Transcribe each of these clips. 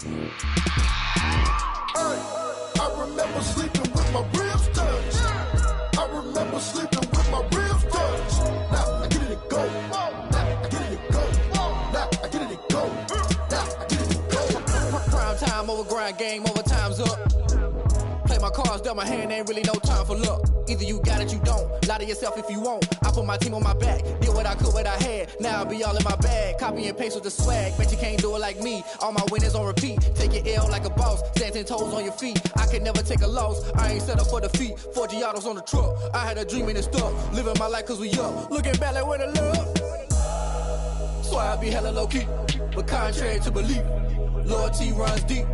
I remember sleeping with my ribs touched. I remember sleeping with my ribs touched. Now I get it and go. Now I get it and go. Now I get it and go. Now I get it and go. Prime time over grind, game over, time's up. Play my cards, dealt my hand, ain't really no time for luck. Either you got it, you don't. Lie to yourself if you won't. I put my team on my back, did what I could, what I had. Now I'll be all in my bag, copy and paste with the swag. Bet you can't do it like me. All my winners on repeat. Take your L like a boss, stand 10 toes on your feet. I can never take a loss. I ain't set up for defeat. 4 Giottos on the truck. I had a dream and it stuck. Living my life cause we up. Looking back like where the love. So I be hella low key, but contrary to belief, loyalty runs deep.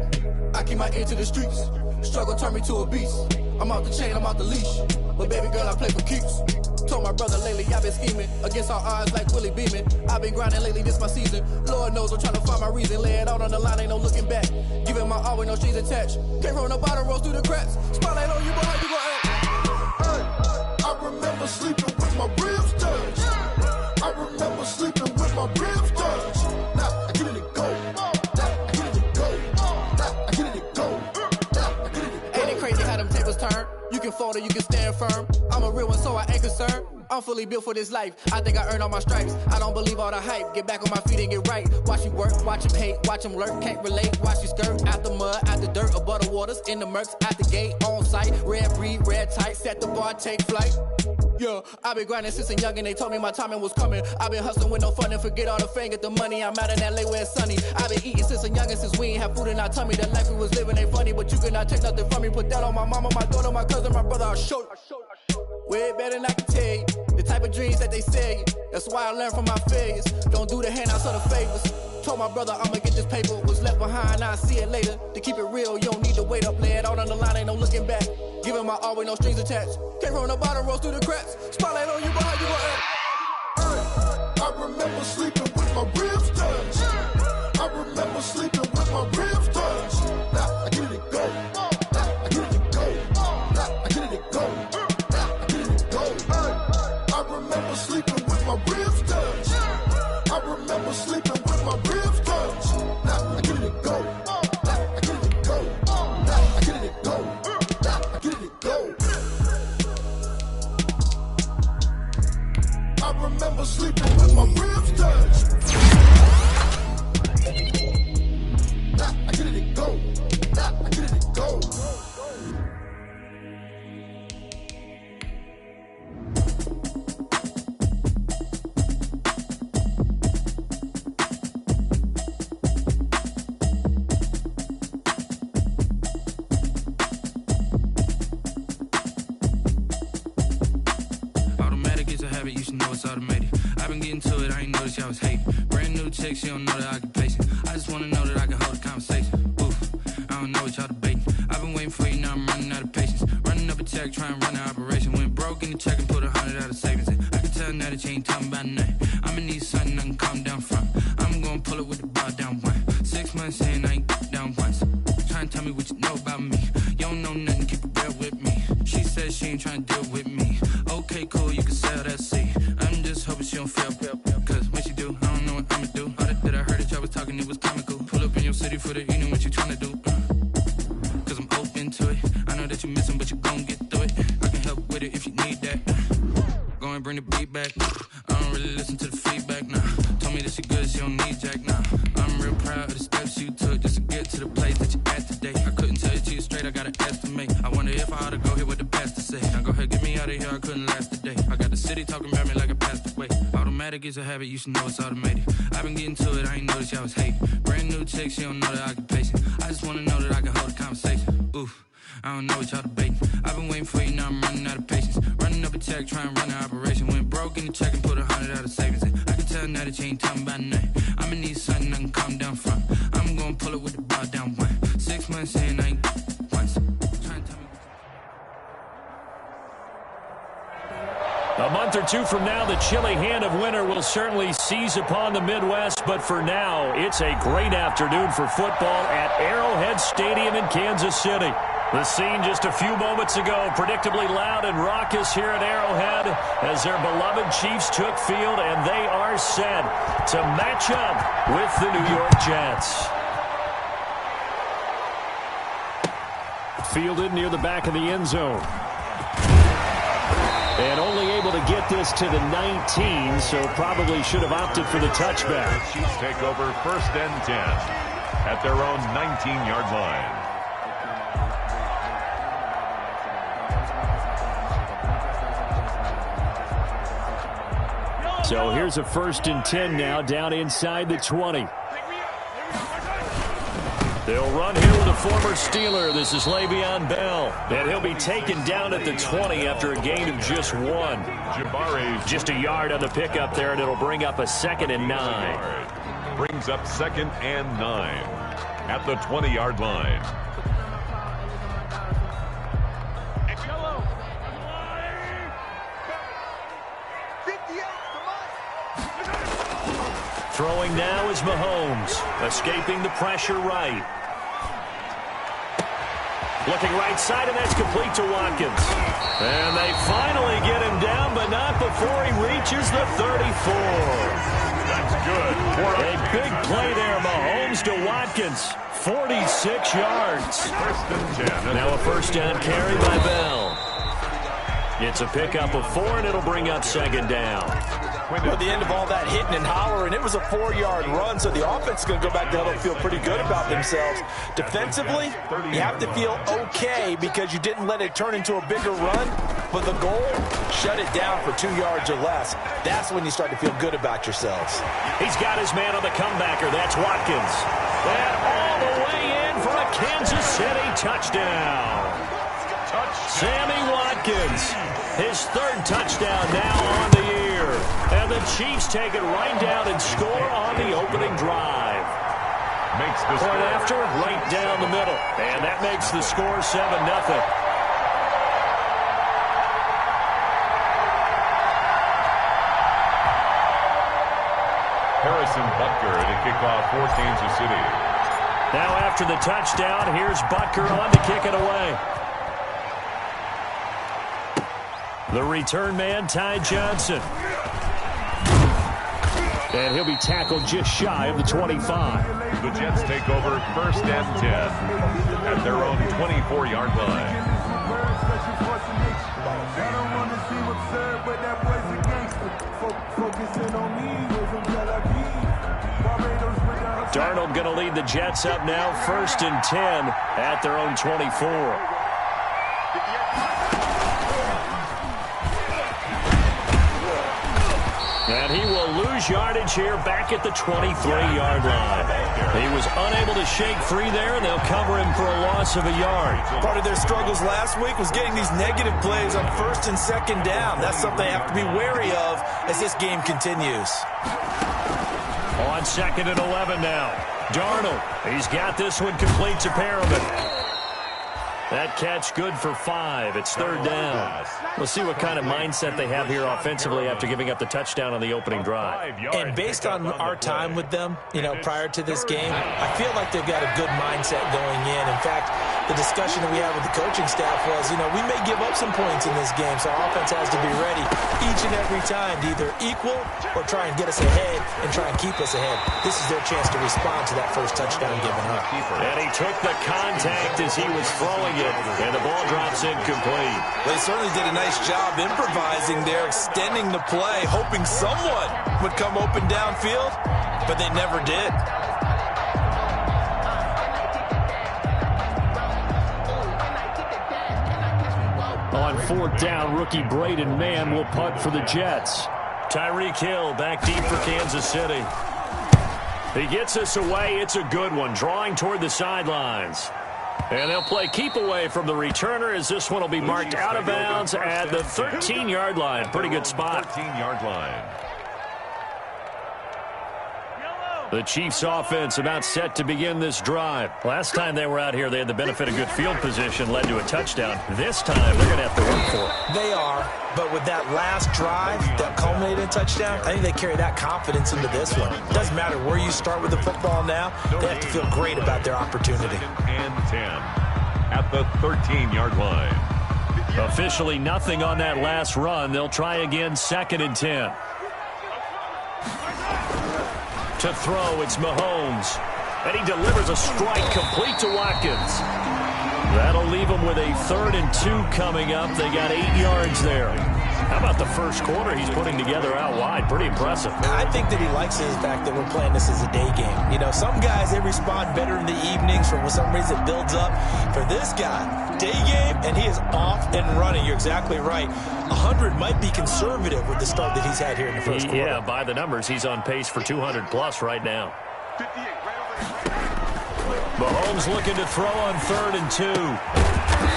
I keep my ear to the streets. Struggle turned me to a beast. I'm out the chain, I'm out the leash. But baby girl, I play for keeps. Told my brother lately, I've been scheming against all odds like Willie Beeman. I've been grinding lately, this my season. Lord knows I'm trying to find my reason. Lay it out on the line, ain't no looking back. Giving my all with no strings attached. Came from the bottom, rose through the cracks. Spotlight on you, boy, how you gon' act? I remember sleeping with my ribs touched. I remember sleeping with my ribs touched. Now I get it and go. Now I get it and go. Now I get it and go. Now I get it and go. Ain't it crazy how them tables turn? You can fold or you can stand firm. I'm a real one, so I ain't concerned. I'm fully built for this life. I think I earned all my stripes. I don't believe all the hype. Get back on my feet and get right. Watch you work, watch him hate, watch him lurk. Can't relate, watch you skirt. Out the mud, out the dirt, above the waters, in the murks, out the gate, on site. Red breed, red tight, set the bar, take flight. Yeah, I've been grinding since a youngin', they told me my timing was coming. I've been hustling with no fun and forget all the fame, get the money. I'm out in LA where it's sunny. I've been eating since a youngin', since we ain't have food in our tummy. The life we was living ain't funny, but you cannot take nothing from me. Put that on my mama, my daughter, my cousin, my brother, I'll show you. Way better than I can tell you. The type of dreams that they sell you. That's why I learned from my failures. Don't do the handouts or the favors. Told my brother I'ma get this paper. Was left behind, I'll see it later. To keep it real, you don't need to wait up. Lay it out on the line, ain't no looking back. Giving my all with no strings attached. Came from the bottom, rose through the cracks. Spotlight on you, but how you gon' act? I remember sleeping with my ribs touched. I remember sleeping with my ribs touched. Now I get it and go. Now I get it and go. Now I get it and go. Now I get it and go. I remember sleeping with my ribs touched. I remember sleeping with my ribs touched. Now I get it and go. Now I get it and go. Now I get it and go. Now I get it and go. I remember sleeping with my ribs touched. Now I get it and go. Now I get it and go. You should know it's automated. I've been getting to it, I ain't noticed y'all was hating. Brand new chick, she don't know the occupation. I just wanna know that I can hold a conversation. Oof, I don't know what y'all debating. I've been waiting for you, now I'm running out of patience. Running up a check, trying to run an operation. Went broke in the check and put 100 out of savings in. I can tell now that you ain't talking about nothing. I'ma need something I can calm down from. I'm gonna pull it with the bar down one. 6 months in, I ain't down once. Trying to tell me what you know about me. You don't know nothing, keep it real with me. She said she ain't trying to deal with me. Okay, cool, you can sell that seat. I'm just hoping she don't fail. Cause when she do, I don't know what I'ma do. All that I heard that y'all was talking, it was comical. Pull up in your city for the evening, what you trying to do? Cause I'm open to it. I know that you're missing, but you gon' get through it. I can help with it if you need that. Go and bring the beat back. I don't really listen to the feedback now. Told me that she good, she don't need jack now. I'm real proud of the steps you took just to get to the place that you at today. I couldn't tell you to you straight, I gotta estimate. I wonder if I ought to go here with the pastor say. Now go ahead, get me out of here, I couldn't last today. I got the city talking about me like I passed away. Automatic is a habit, you should know it's automated. I've been getting to it, I ain't noticed y'all was hating. Brand new chick, she don't know the occupation. I just wanna know that I can hold a conversation. Oof, I don't know what y'all debating. I've been waiting for you, now I'm running out of patience. Running up a check, trying to run an operation. Went broke in the check and put 100 out of savings in. I can tell now that you ain't talking about nothing. I'ma need something I can calm down from. I'm gonna pull it with the bar down one. 6 months in, I ain't once. Trying to tell me. A month or two from now, the chilly hand of winter will certainly seize upon the Midwest, but for now, it's a great afternoon for football at Arrowhead Stadium in Kansas City. The scene just a few moments ago, predictably loud and raucous here at Arrowhead as their beloved Chiefs took field, and they are set to match up with the New York Jets. fielded near the back of the end zone. And only able to get this to the 19, so probably should have opted for the touchback. Chiefs take over 1st and 10 at their own 19-yard line. So here's a 1st and 10 now, down inside the 20. They'll run here with a former Steeler. This is Le'Veon Bell. And he'll be taken down at the 20 after a gain of just 1. Jabari. Just a yard on the pickup there, and it'll bring up a 2nd and 9. Brings up 2nd and 9 at the 20-yard line. Throwing now is Mahomes, escaping the pressure right. Looking right side, and that's complete to Watkins. And they finally get him down, but not before he reaches the 34. That's good. A big play there, Mahomes to Watkins. 46 yards. 1st and 10. Now a 1st down carry by Bell. It's a pickup of 4, and it'll bring up 2nd down. At the end of all that hitting and hollering, it was a 4-yard run, so the offense is going to go back to huddle and feel pretty good about themselves. Defensively, you have to feel okay because you didn't let it turn into a bigger run, but the goal, shut it down for 2 yards or less. That's when you start to feel good about yourselves. He's got his man on the comebacker. That's Watkins. And all the way in for a Kansas City touchdown. Sammy Watkins, his 3rd touchdown now on the year. And the Chiefs take it right down and score on the opening drive. Makes the Point after, right down the middle. And that makes the score 7-0. Harrison Butker to kick off for Kansas City. Now after the touchdown, here's Butker on to kick it away. The return man, Ty Johnson. And he'll be tackled just shy of the 25. The Jets take over 1st and 10 at their own 24-yard line. Darnold going to lead the Jets up now, 1st and 10 at their own 24. And he will lose yardage here back at the 23-yard line. He was unable to shake free there, and they'll cover him for a loss of a yard. Part of their struggles last week was getting these negative plays on 1st and 2nd down. That's something they have to be wary of as this game continues. On 2nd and 11 now. Darnold, he's got this one complete to Perriman. That catch good for 5. It's 3rd down. We'll see what kind of mindset they have here offensively after giving up the touchdown on the opening drive. And based on our time with them, prior to this game, I feel like they've got a good mindset going in. In fact, the discussion that we had with the coaching staff was, we may give up some points in this game, so our offense has to be ready each and every time to either equal or try and get us ahead and try and keep us ahead. This is their chance to respond to that first touchdown given up. And he took the contact as he was throwing it, and the ball drops incomplete. They certainly did a nice job improvising there, extending the play, hoping someone would come open downfield, but they never did. On 4th down, rookie Braden Mann will punt for the Jets. Tyreek Hill back deep for Kansas City. He gets us away. It's a good one, drawing toward the sidelines. And they'll play keep away from the returner as this one will be marked out of bounds at the 13-yard line. Pretty good spot. 13-yard line. The Chiefs offense about set to begin this drive. Last time they were out here, they had the benefit of good field position, led to a touchdown. This time, they're going to have to work for it. They are, but with that last drive that culminated in a touchdown, I think they carry that confidence into this one. It doesn't matter where you start with the football now. They have to feel great about their opportunity. And 10 at the 13-yard line. Officially nothing on that last run. They'll try again, 2nd and 10. To throw, it's Mahomes. And he delivers a strike complete to Watkins. That'll leave them with a 3rd and 2 coming up. They got 8 yards there. How about the first quarter he's putting together out wide? Pretty impressive. I think that he likes the fact that we're playing this as a day game. You know, some guys, they respond better in the evenings. For some reason, it builds up. For this guy, day game, and he is off and running. You're exactly right. 100 might be conservative with the start that he's had here in the first quarter. Yeah, by the numbers, he's on pace for 200-plus right now. Mahomes looking to throw on 3rd and 2.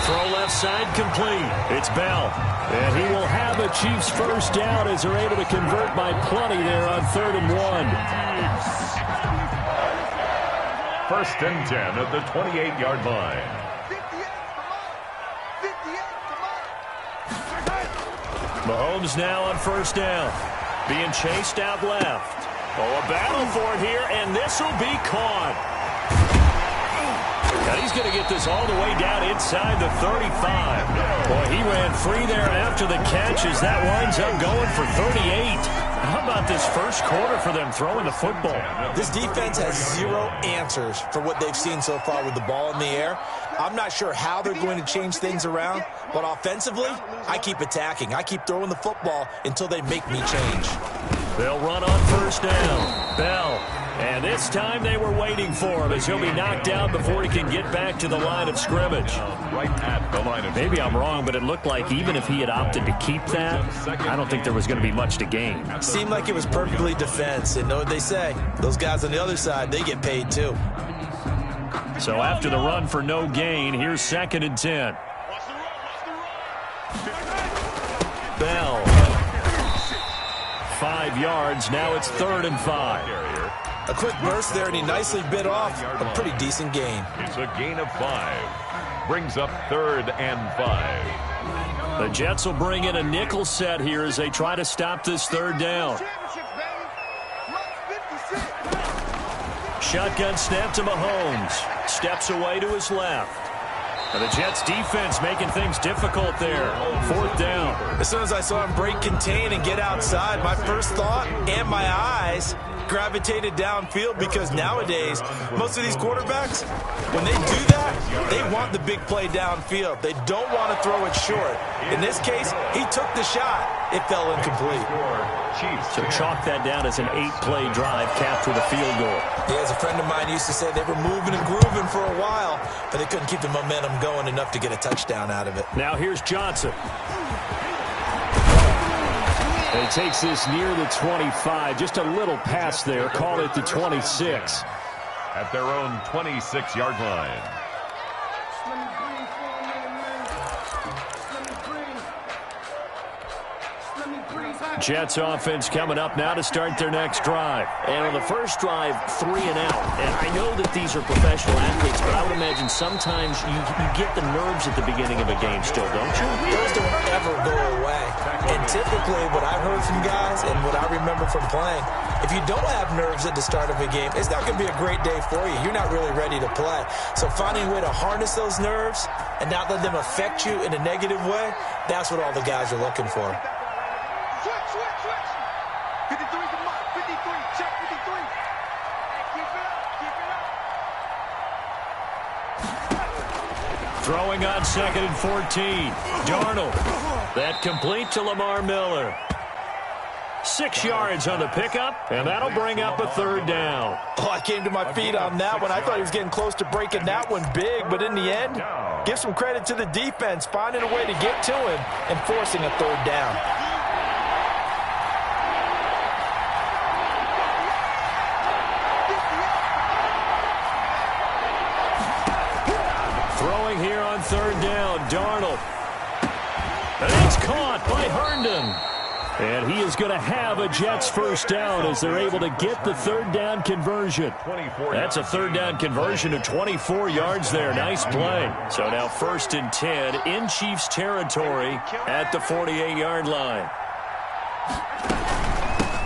Throw left side complete. It's Bell. And he will have a Chiefs first down as they're able to convert by plenty there on 3rd and 1. 1st and 10 at the 28-yard line. Mahomes now on 1st down. Being chased out left. Oh, a battle for it here, and this will be caught. And he's going to get this all the way down inside the 35. Boy, he ran free there after the catch as that winds up going for 38. How about this first quarter for them throwing the football? This defense has 0 answers for what they've seen so far with the ball in the air. I'm not sure how they're going to change things around, but offensively, I keep attacking. I keep throwing the football until they make me change. They'll run on 1st down. Bell. And this time they were waiting for him as he'll be knocked down before he can get back to the line of scrimmage. Right at the line of Maybe I'm wrong, but it looked like even if he had opted to keep that, I don't think there was going to be much to gain. Seemed like it was perfectly defense. And know what they say? Those guys on the other side, they get paid too. So after the run for no gain, here's 2nd and 10. Bell. 5 yards. Now it's 3rd and 5. A quick burst there, and he nicely bit off a pretty decent gain. It's a gain of 5. Brings up 3rd and 5. The Jets will bring in a nickel set here as they try to stop this 3rd down. Shotgun snap to Mahomes. Steps away to his left. And the Jets defense making things difficult there. 4th down. As soon as I saw him break contain and get outside, my first thought and my eyes gravitated downfield, because nowadays, most of these quarterbacks, when they do that, they want the big play downfield. They don't want to throw it short. In this case, he took the shot. It fell incomplete. So chalk that down as an 8-play drive capped with a field goal. Yeah, as a friend of mine used to say, they were moving and grooving for a while, but they couldn't keep the momentum going enough to get a touchdown out of it. Now here's Johnson. He takes this near the 25. Just a little pass there. Call it the 26. At their own 26-yard line. Jets offense coming up now to start their next drive. And on the first drive, 3 and out. And I know that these are professional athletes, but I would imagine sometimes you get the nerves at the beginning of a game still, don't you? Those don't ever go away. And typically what I've heard from guys and what I remember from playing, if you don't have nerves at the start of a game, it's not going to be a great day for you. You're not really ready to play. So finding a way to harness those nerves and not let them affect you in a negative way, that's what all the guys are looking for. Throwing on 2nd and 14. Darnold. That complete to Lamar Miller. 6 yards on the pickup, and that'll bring up a 3rd down. Oh, I came to my feet on that one. I thought he was getting close to breaking that one big, but in the end, give some credit to the defense, finding a way to get to him and forcing a 3rd down. Throwing here on 3rd down, Darnold. And it's caught by Herndon. And he is going to have a Jets first down as they're able to get the 3rd down conversion. That's a 3rd down conversion of 24 yards there. Nice play. So now 1st and 10 in Chiefs territory at the 48-yard line.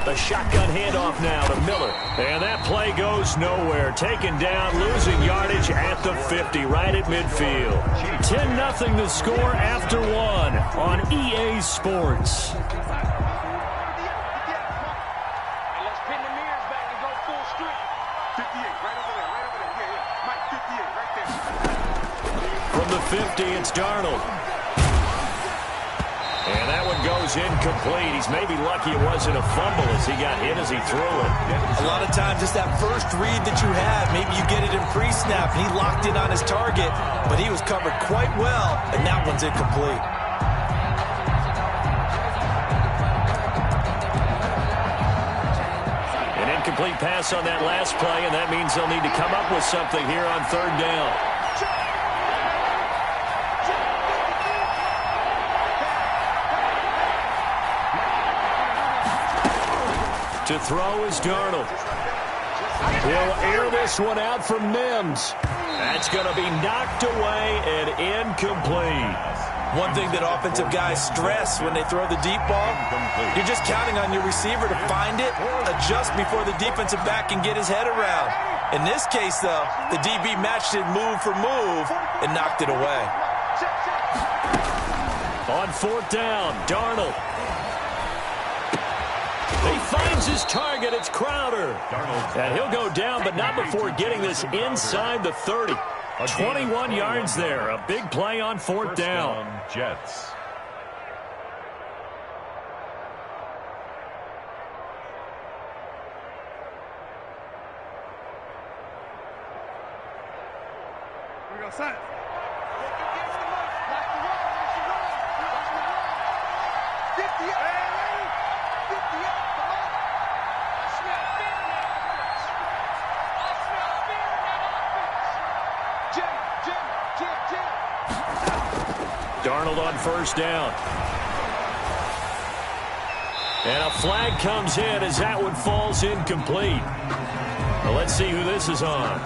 A shotgun handoff now to Miller. And that play goes nowhere. Taken down, losing yardage at the 50, right at midfield. 10-0 the score after 1 on EA Sports. From From the 50, it's Darnold. And that one goes incomplete. He's maybe lucky it wasn't a fumble as he got hit as he threw it. A lot of times, just that first read that you have, maybe you get it in pre-snap, and he locked in on his target, but he was covered quite well, and that one's incomplete. An incomplete pass on that last play, and that means they'll need to come up with something here on third down. To throw is Darnold. He'll air this one out from Mims. That's going to be knocked away and incomplete. One thing that offensive guys stress when they throw the deep ball, you're just counting on your receiver to find it, adjust before the defensive back can get his head around. In this case, though, the DB matched it move for move and knocked it away. On fourth down, Darnold. He finds his target. It's Crowder. And he'll go down, but not before getting this inside the 30. 21 yards there. A big play on fourth down. Jets. We go, son. Darnold on first down. And a flag comes in as that one falls incomplete. Well, let's see who this is on.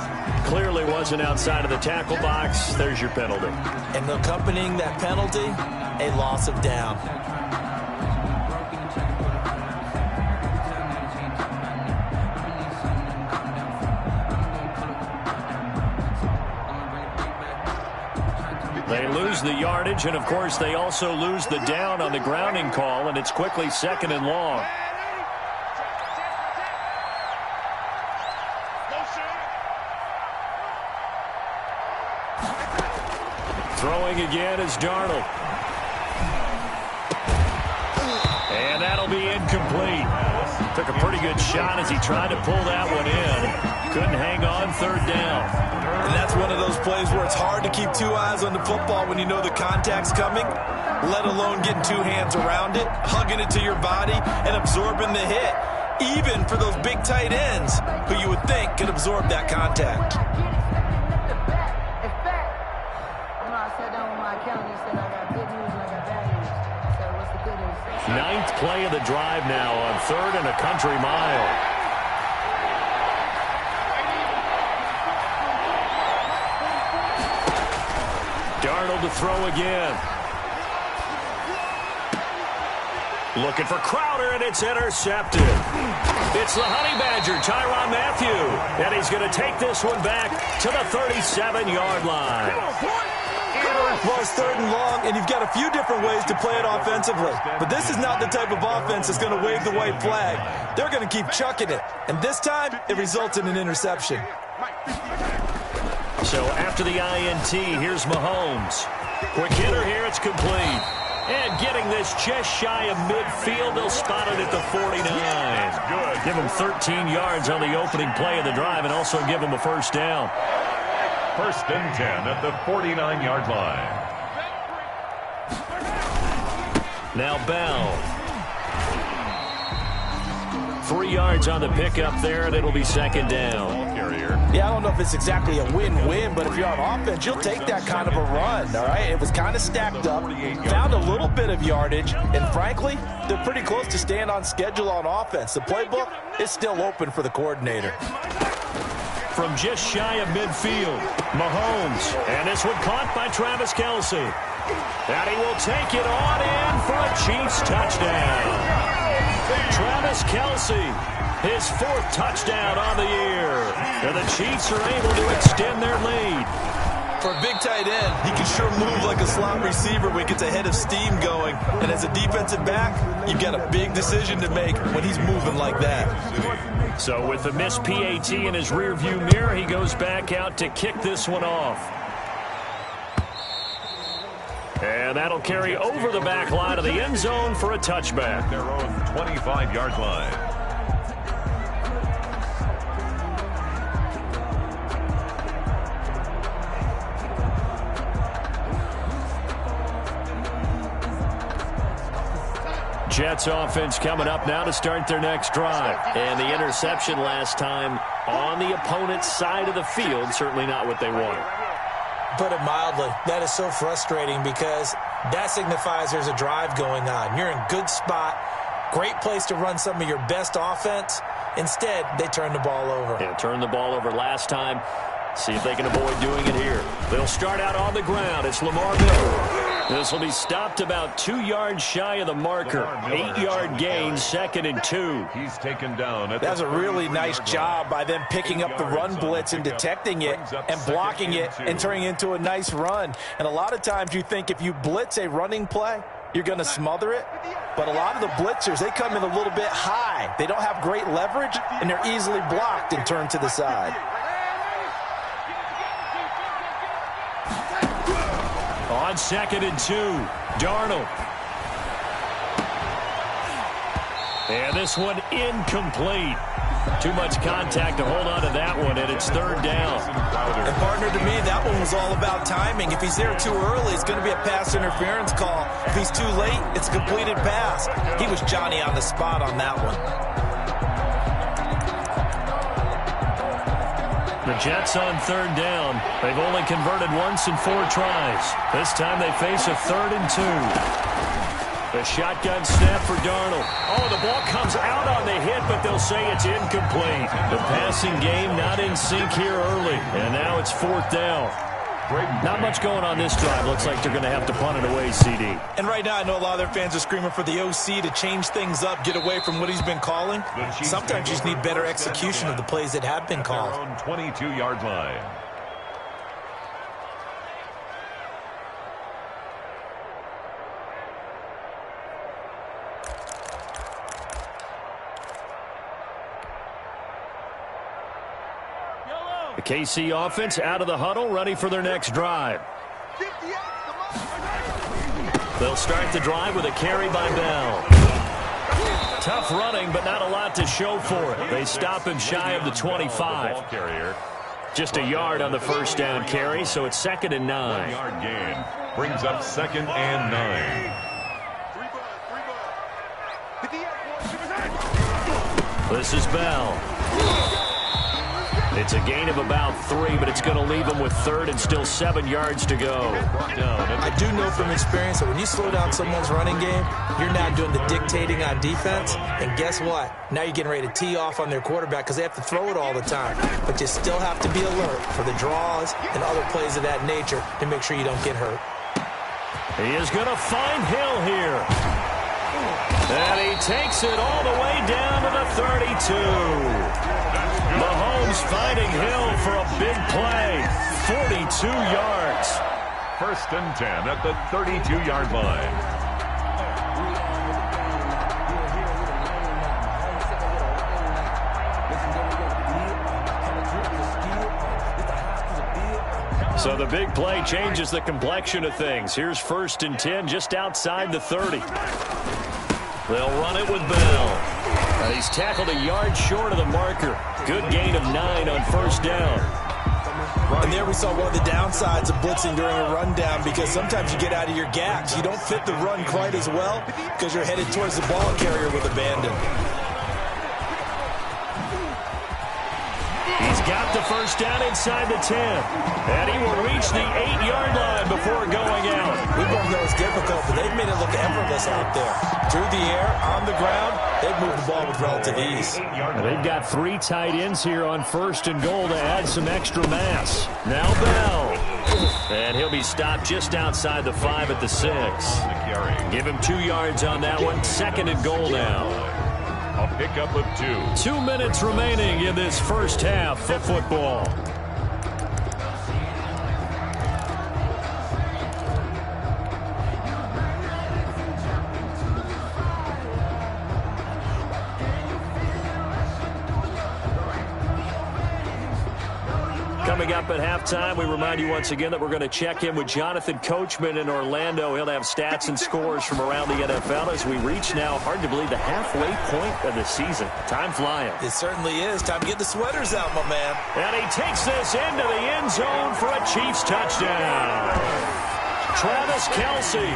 Clearly wasn't outside of the tackle box. There's your penalty. And accompanying that penalty, a loss of down. They lose the yardage, and, of course, they also lose the down on the grounding call, and it's quickly second and long. Throwing again is Darnold. And that'll be incomplete. Took a pretty good shot as he tried to pull that one in. Couldn't hang on third down. And that's one of those plays where it's hard to keep two eyes on the football when you know the contact's coming, let alone getting two hands around it, hugging it to your body, and absorbing the hit, even for those big tight ends who you would think could absorb that contact. Ninth play of the drive now on third and a country mile. Darnold to throw again. Looking for Crowder, and it's intercepted. It's the Honey Badger, Tyrann Mathieu, and he's going to take this one back to the 37-yard line. Well, it's third and long, and you've got a few different ways to play it offensively. But this is not the type of offense that's going to wave the white flag. They're going to keep chucking it. And this time, it results in an interception. So after the INT, here's Mahomes. Quick hitter here, it's complete. And getting this just shy of midfield, they'll spot it at the 49. Good. Give him 13 yards on the opening play of the drive and also give him a first down. First and 10 at the 49-yard line. Now Bell. 3 yards on the pickup there, and it'll be second down. Yeah, I don't know if it's exactly a win-win, but if you're on offense, you'll take that kind of a run, all right? It was kind of stacked up, found a little bit of yardage, and frankly, they're pretty close to staying on schedule on offense. The playbook is still open for the coordinator. From just shy of midfield, Mahomes, and this one caught by Travis Kelce. And he will take it on in for a Chiefs touchdown. Travis Kelce, his fourth touchdown on the year. And the Chiefs are able to extend their lead. For a big tight end, he can sure move like a slot receiver when he gets a head of steam going. And as a defensive back, you've got a big decision to make when he's moving like that. So with the missed PAT in his rearview mirror, he goes back out to kick this one off. And that'll carry over the back line of the end zone for a touchback. Their own 25-yard line. Jets offense coming up now to start their next drive. And the interception last time on the opponent's side of the field, certainly not what they wanted. Put it mildly, that is so frustrating because that signifies there's a drive going on. You're in good spot, great place to run some of your best offense. Instead, they turn the ball over. Yeah, turned the ball over last time. See if they can avoid doing it here. They'll start out on the ground. It's Lamar Miller. This will be stopped about 2 yards shy of the marker. 8-yard gain, 2nd and 2. He's taken down. That's a really nice job by them picking up the run blitz and detecting it and blocking it and turning it into a nice run. And a lot of times you think if you blitz a running play, you're going to smother it. But a lot of the blitzers, they come in a little bit high. They don't have great leverage, and they're easily blocked and turned to the side. On 2nd and 2, Darnold. And this one incomplete. Too much contact to hold on to that one, and it's 3rd down. And partner, to me, that one was all about timing. If he's there too early, it's going to be a pass interference call. If he's too late, it's a completed pass. He was Johnny on the spot on that one. The Jets on 3rd down. They've only converted once in 4 tries. This time they face a 3rd and 2. The shotgun snap for Darnold. Oh, the ball comes out on the hit, but they'll say it's incomplete. The passing game not in sync here early, and now it's 4th down. Not much going on this drive. Looks like they're going to have to punt it away, CD. And right now I know a lot of their fans are screaming for the OC to change things up, get away from what he's been calling. Sometimes you just need better execution of the plays that have been called. Their own 22-yard line. The KC offense out of the huddle, ready for their next drive. They'll start the drive with a carry by Bell. Tough running, but not a lot to show for it. They stop him shy of the 25. Just a yard on the 1st down carry, so it's 2nd and 9. 1-yard gain brings up 2nd and 9. This is Bell. It's a gain of about 3, but it's going to leave him with 3rd and still 7 yards to go. I do know from experience that when you slow down someone's running game, you're now doing the dictating on defense. And guess what? Now you're getting ready to tee off on their quarterback because they have to throw it all the time. But you still have to be alert for the draws and other plays of that nature to make sure you don't get hurt. He is going to find Hill here. And he takes it all the way down to the 32. Mahomes finding Hill for a big play. 42 yards. 1st and 10 at the 32-yard line. So the big play changes the complexion of things. Here's 1st and 10 just outside the 30. They'll run it with Bell. And he's tackled a yard short of the marker. Good gain of 9 on 1st down. And there we saw one of the downsides of blitzing during a rundown because sometimes you get out of your gaps. You don't fit the run quite as well because you're headed towards the ball carrier with abandon. He's got the 1st down inside the 10. And he will reach the 8-yard line before going out. We both know it's difficult, but they've made it look effortless out there. Through the air, on the ground, they've moved the ball with relative ease. And they've got 3 tight ends here on 1st and goal to add some extra mass. Now Bell. And he'll be stopped just outside the 5 at the 6. Give him 2 yards on that one. 2nd and goal now. A pickup of 2. 2 minutes remaining in this 1st half of football. Coming up at halftime, we remind you once again that we're going to check in with Jonathan Coachman in Orlando. He'll have stats and scores from around the NFL as we reach now, hard to believe, the halfway point of the season. Time flying. It certainly is. Time to get the sweaters out, my man. And he takes this into the end zone for a Chiefs touchdown. Travis Kelce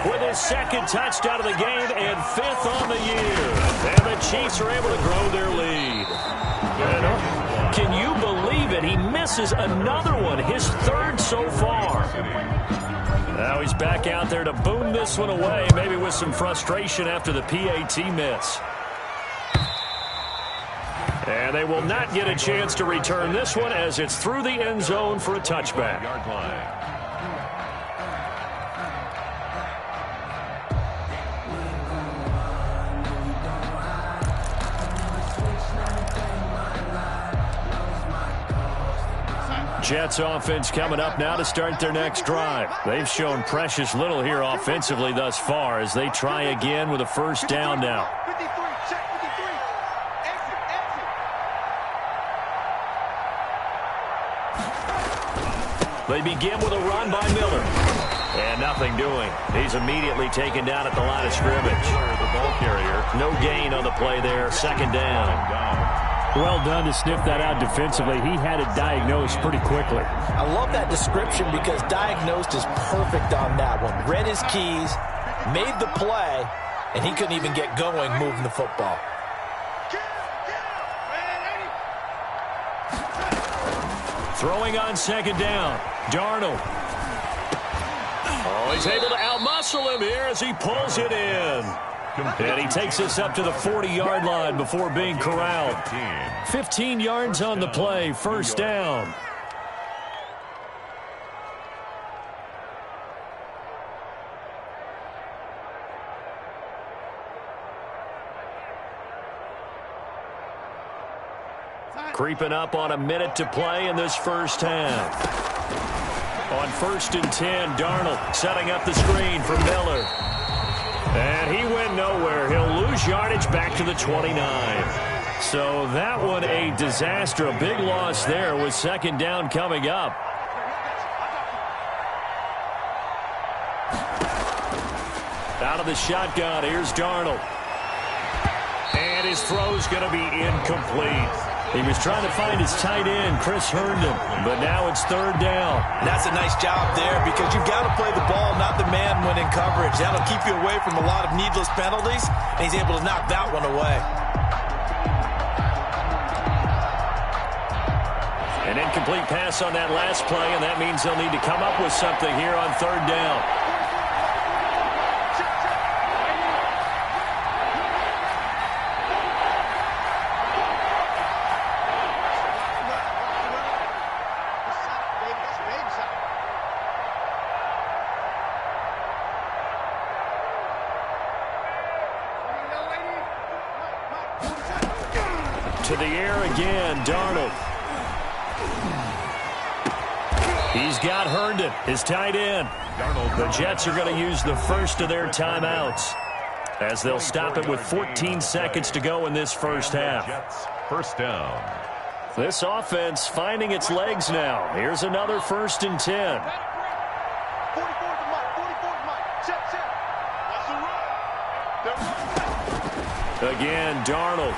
with his second touchdown of the game and 5th on the year. And the Chiefs are able to grow their lead. Can you believe it? He misses another one, his 3rd so far. Now he's back out there to boom this one away, maybe with some frustration after the PAT miss. And they will not get a chance to return this one as it's through the end zone for a touchback. Jets offense coming up now to start their next drive. They've shown precious little here offensively thus far as they try again with a first down now. They begin with a run by Miller. And nothing doing. He's immediately taken down at the line of scrimmage. The ball carrier. No gain on the play there. Second down. Well done to sniff that out defensively. He had it diagnosed pretty quickly. I love that description because diagnosed is perfect on that one. Read his keys, made the play, and he couldn't even get going moving the football. Throwing on second down. Darnold. Oh, he's able to outmuscle him here as he pulls it in. And he takes this up to the 40-yard line before being corralled. 15 yards on the play, first down. Creeping up on a minute to play in this first half. On 1st and 10, Darnold setting up the screen for Miller. And he went nowhere. He'll lose yardage back to the 29. So that one a disaster. A big loss there with second down coming up. Out of the shotgun, here's Darnold. And his throw's going to be incomplete. He was trying to find his tight end, Chris Herndon, but now it's 3rd down. And that's a nice job there because you've got to play the ball, not the man when in coverage. That'll keep you away from a lot of needless penalties, and he's able to knock that one away. An incomplete pass on that last play, and that means they'll need to come up with something here on 3rd down. To the air again, Darnold. He's got Herndon, his tight end. The Jets are going to use the first of their timeouts as they'll stop it with 14 seconds to go in this first half. Jets, first down. This offense finding its legs now. Here's another 1st and 10. Again, Darnold.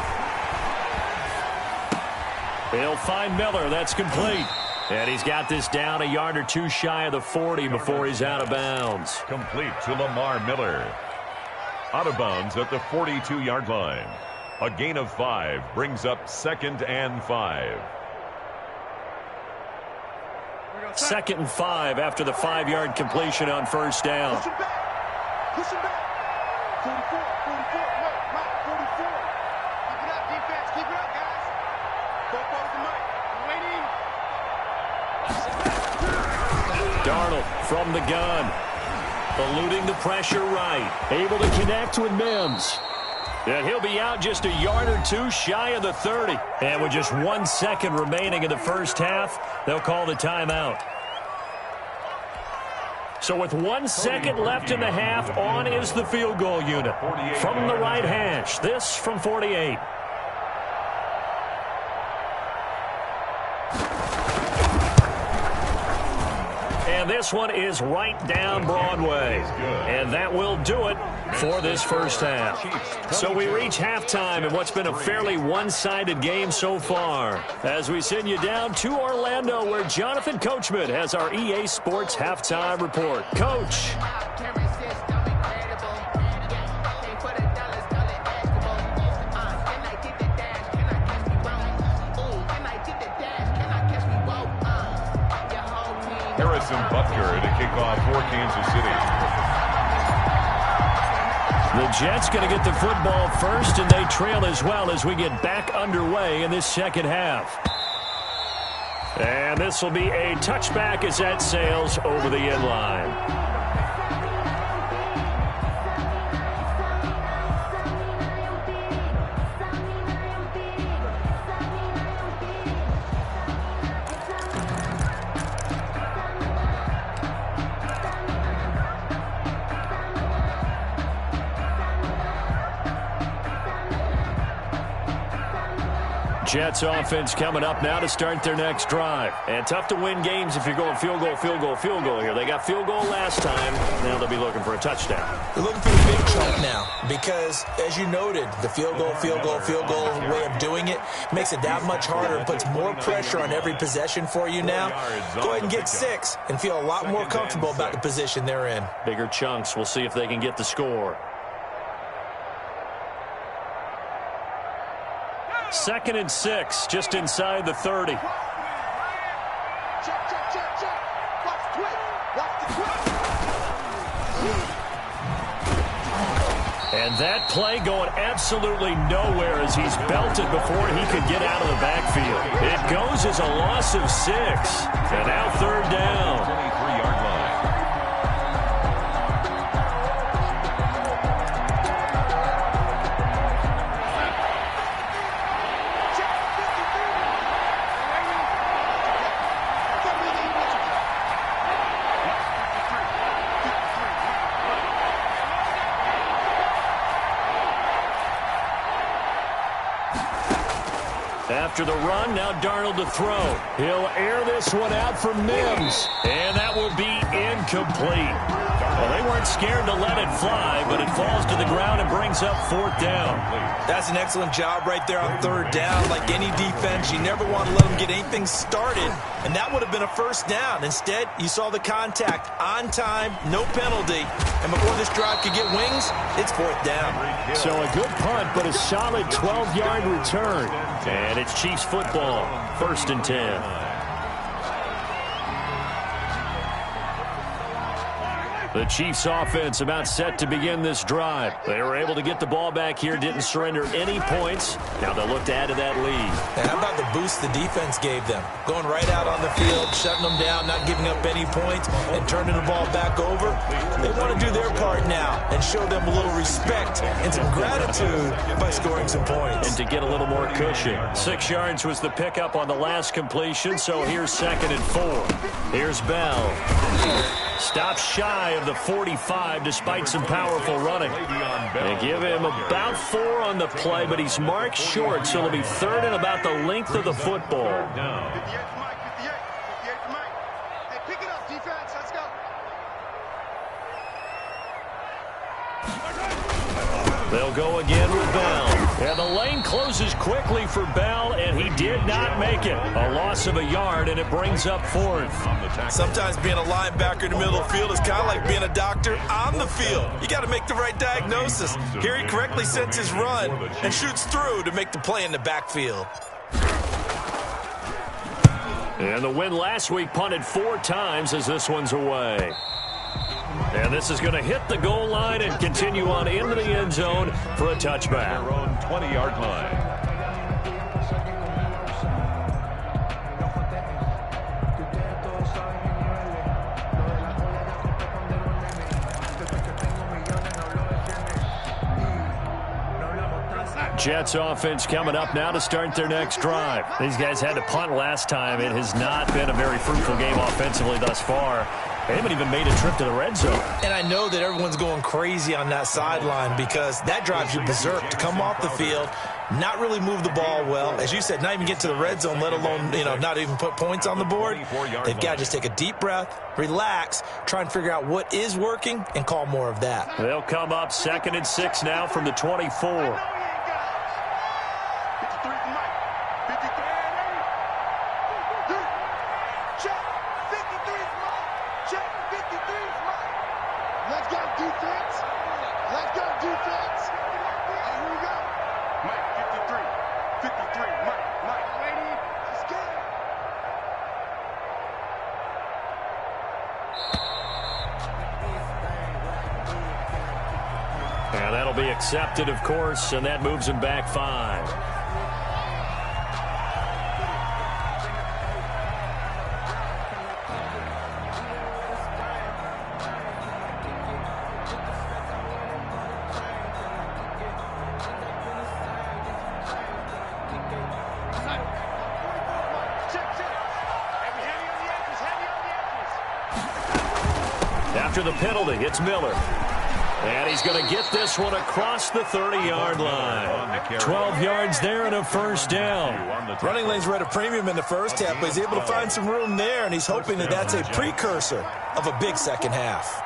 He'll find Miller. That's complete. And he's got this down a yard or two shy of the 40 before he's out of bounds. Complete to Lamar Miller. Out of bounds at the 42-yard line. A gain of 5 brings up 2nd and 5. 2nd and 5 after the 5-yard completion on first down. Push him back. Push him back. 44, Mike, 44. Keep it up, defense. Keep it up, guys. Go forward to Mike. Waiting. Darnold from the gun. Eluding the pressure right. Able to connect with Mims. And he'll be out just a yard or two shy of the 30. And with just 1 second remaining in the first half, they'll call the timeout. So with 1 second left in the half, on is the field goal unit. From the right hash, this from 48. And this one is right down Broadway. And that will do it for this first half. So we reach halftime in what's been a fairly one-sided game so far. As we send you down to Orlando, where Jonathan Coachman has our EA Sports halftime report. Coach. Harrison Butker to kick off for Kansas City. The Jets going to get the football first, and they trail as well as we get back underway in this second half. And this will be a touchback as that sails over the end line. Jets offense coming up now to start their next drive. And tough to win games if you're going field goal, field goal, field goal here. They got field goal last time. Now they'll be looking for a touchdown. They're looking for the big chunk now because, as you noted, the field goal way of doing it makes it that much harder and puts more pressure on every possession for you now. Go ahead and get 6 and feel a lot more comfortable about the position they're in. Bigger chunks. We'll see if they can get the score. 2nd and 6, just inside the 30. And that play going absolutely nowhere as he's belted before he could get out of the backfield. It goes as a loss of 6. And now 3rd down. 23-yard line. After the run, now Darnold to throw. He'll air this one out for Mims. And that will be incomplete. Well, they weren't scared to let it fly, but it falls to the ground and brings up 4th down. That's an excellent job right there on 3rd down. Like any defense, you never want to let them get anything started, and that would have been a 1st down. Instead, you saw the contact on time, no penalty, and before this drive could get wings, it's 4th down. So a good punt, but a solid 12-yard return. And it's Chiefs football, 1st and 10. The Chiefs offense about set to begin this drive. They were able to get the ball back here, didn't surrender any points. Now they'll look to add to that lead. And how about the boost the defense gave them? Going right out on the field, shutting them down, not giving up any points, and turning the ball back over. They want to do their part now and show them a little respect and some gratitude by scoring some points. And to get a little more cushion. 6 yards was the pickup on the last completion, so here's 2nd and 4. Here's Bell. Stops shy of the 45 despite some powerful running. They give him about 4 on the play, but he's marked short, so it'll be 3rd and about the length of the football. They'll go again with Bell. And the lane closes quickly for Bell, and he did not make it. A loss of a yard, and it brings up 4th. Sometimes being a linebacker in the middle of the field is kind of like being a doctor on the field. You got to make the right diagnosis. Here he correctly sends his run and shoots through to make the play in the backfield. And the win last week punted 4 times as this one's away. And this is going to hit the goal line and continue on into the end zone for a touchback. Their own 20-yard line. Jets offense coming up now to start their next drive. These guys had to punt last time. It has not been a very fruitful game offensively thus far. They haven't even made a trip to the red zone. And I know that everyone's going crazy on that sideline because that drives you berserk to come off the field, not really move the ball well. As you said, not even get to the red zone, let alone, not even put points on the board. They've got to just take a deep breath, relax, try and figure out what is working, and call more of that. They'll come up 2nd and 6 now from the 24. And that'll be accepted, of course, and that moves him back 5. After the penalty, it's Miller. And he's going to get this one across the 30-yard line. 12 yards there and a first down. Running lanes were at a premium in the first half, but he's able to find some room there, and he's hoping that that's a precursor of a big second half.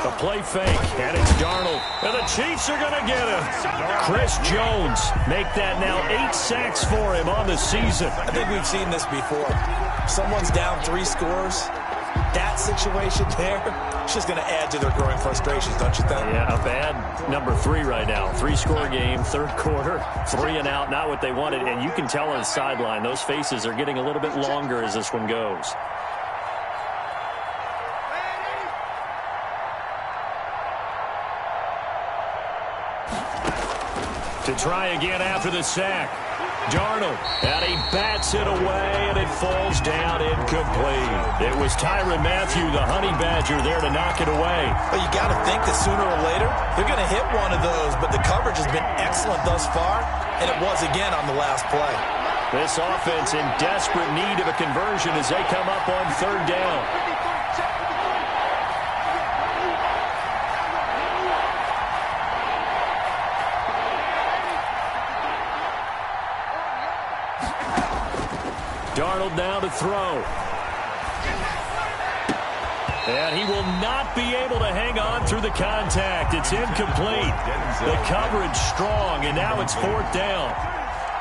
The play fake, and it's Darnold. And the Chiefs are going to get him. Chris Jones make that now 8 sacks for him on the season. I think we've seen this before. Someone's down 3 scores. That situation there, it's just going to add to their growing frustrations, don't you think? Yeah, a bad number 3 right now. 3-score game, third quarter, 3 and out, not what they wanted. And you can tell on the sideline, those faces are getting a little bit longer as this one goes. To try again after the sack. Darnold, and he bats it away, and it falls down incomplete. It was Tyrann Mathieu, the honey badger, there to knock it away. Well, you got to think that sooner or later, they're going to hit one of those, but the coverage has been excellent thus far, and it was again on the last play. This offense in desperate need of a conversion as they come up on 3rd down. Darnold now to throw. And he will not be able to hang on through the contact. It's incomplete. The coverage strong, and now it's 4th down.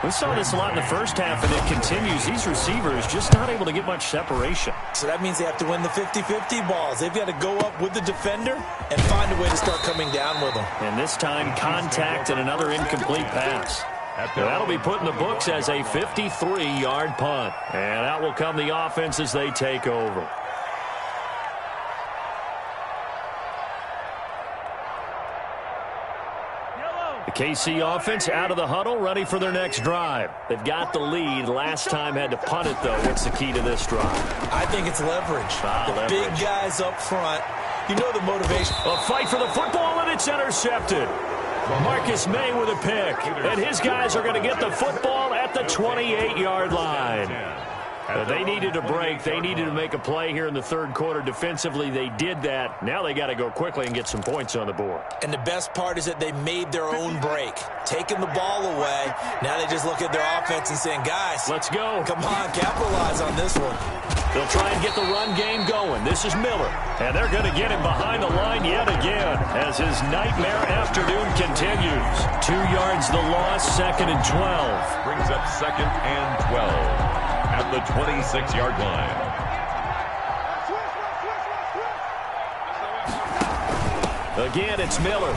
We saw this a lot in the first half, and it continues. These receivers just not able to get much separation. So that means they have to win the 50-50 balls. They've got to go up with the defender and find a way to start coming down with them. And this time, contact and another incomplete pass. That'll be put in the books as a 53-yard punt. And out will come the offense as they take over. The KC offense out of the huddle, ready for their next drive. They've got the lead. Last time had to punt it, though. What's the key to this drive? I think it's leverage. The big guys up front. You know the motivation. A fight for the football, and it's intercepted. Marcus May with a pick, and his guys are going to get the football at the 28-yard line. They needed a break. They needed to make a play here in the third quarter. Defensively, they did that. Now they got to go quickly and get some points on the board. And the best part is that they made their own break, taking the ball away. Now they just look at their offense and saying, guys, let's go. Come on, capitalize on this one. They'll try and get the run game going. This is Miller, and they're going to get him behind the line yet again as his nightmare afternoon continues. 2 yards the loss, 2nd and 12. Brings up 2nd and 12 at the 26-yard line. Again, it's Miller.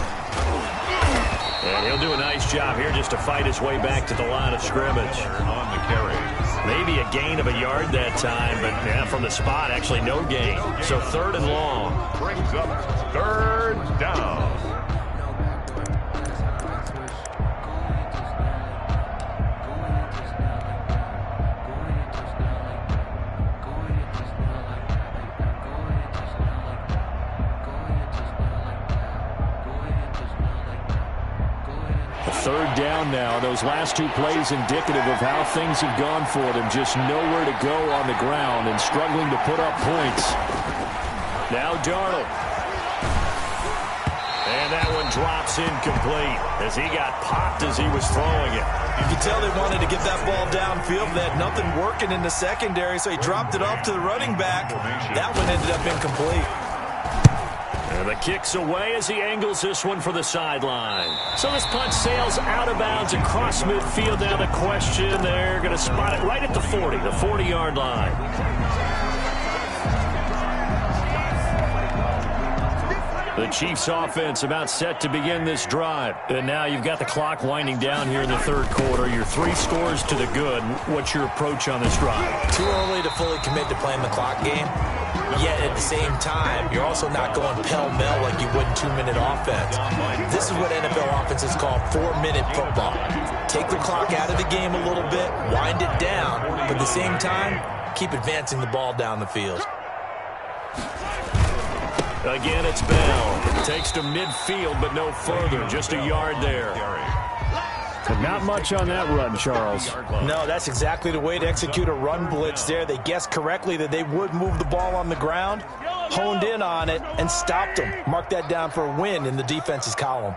And he'll do a nice job here just to fight his way back to the line of scrimmage. On the carry. Maybe a gain of a yard that time, but from the spot, actually no gain. So 3rd and long. Brings up 3rd down. ground now. Those last two plays indicative of how things have gone for them. Just nowhere to go on the ground and struggling to put up points. Now Darnold. And that one drops incomplete as he got popped as he was throwing it. You can tell they wanted to get that ball downfield. They had nothing working in the secondary, so he dropped it off to the running back. That one ended up incomplete. And the kick's away as he angles this one for the sideline. So this punt sails out of bounds across midfield. Now the question, they're going to spot it right at the 40, the 40-yard line. The Chiefs offense about set to begin this drive. And now you've got the clock winding down here in the third quarter. You're 3 scores to the good. What's your approach on this drive? Too early to fully commit to playing the clock game. Yet at the same time, you're also not going pell-mell like you would in 2-minute offense. This is what NFL offenses call 4-minute football. Take the clock out of the game a little bit, wind it down, but at the same time, keep advancing the ball down the field. Again, it's Bell. Takes to midfield, but no further. Just a yard there. Not much on that run, Charles. No, that's exactly the way to execute a run blitz there. They guessed correctly that they would move the ball on the ground, honed in on it, and stopped them. Mark that down for a win in the defense's column.